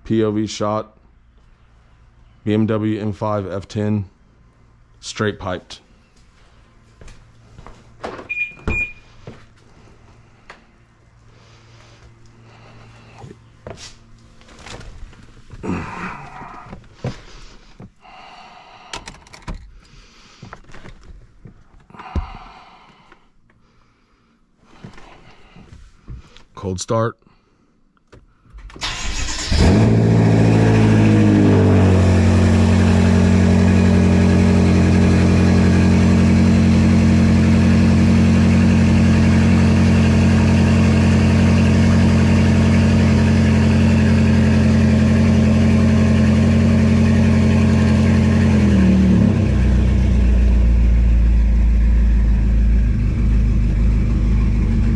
POV shot, BMW M5 F10, straight piped. Cold start.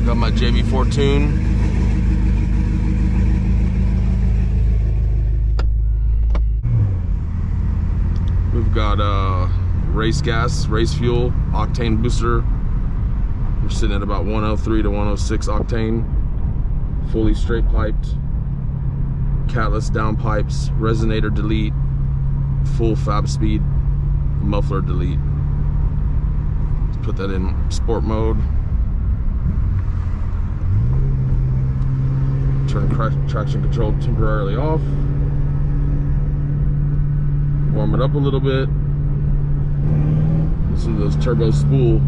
Got my JB4 tune. We've got race gas, race fuel, octane booster. We're sitting at about 103 to 106 octane. Fully straight piped. Catless down pipes, resonator delete, full fab speed, muffler delete. Let's put that in sport mode. Turn traction control temporarily off. Warm it up a little bit. Listen to those turbo spool.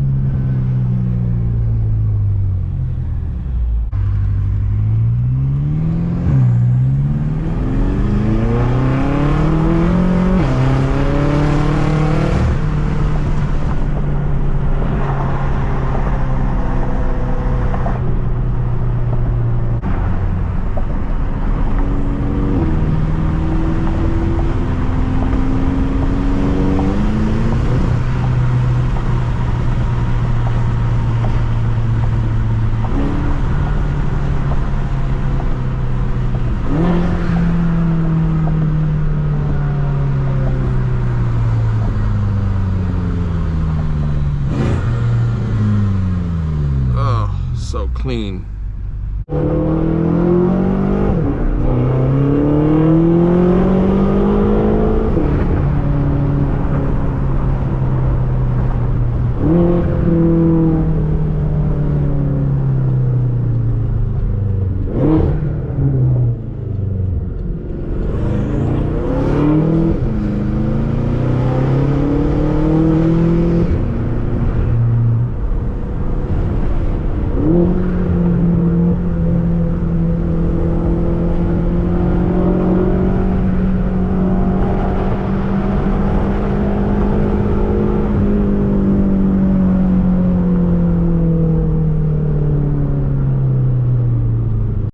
So clean.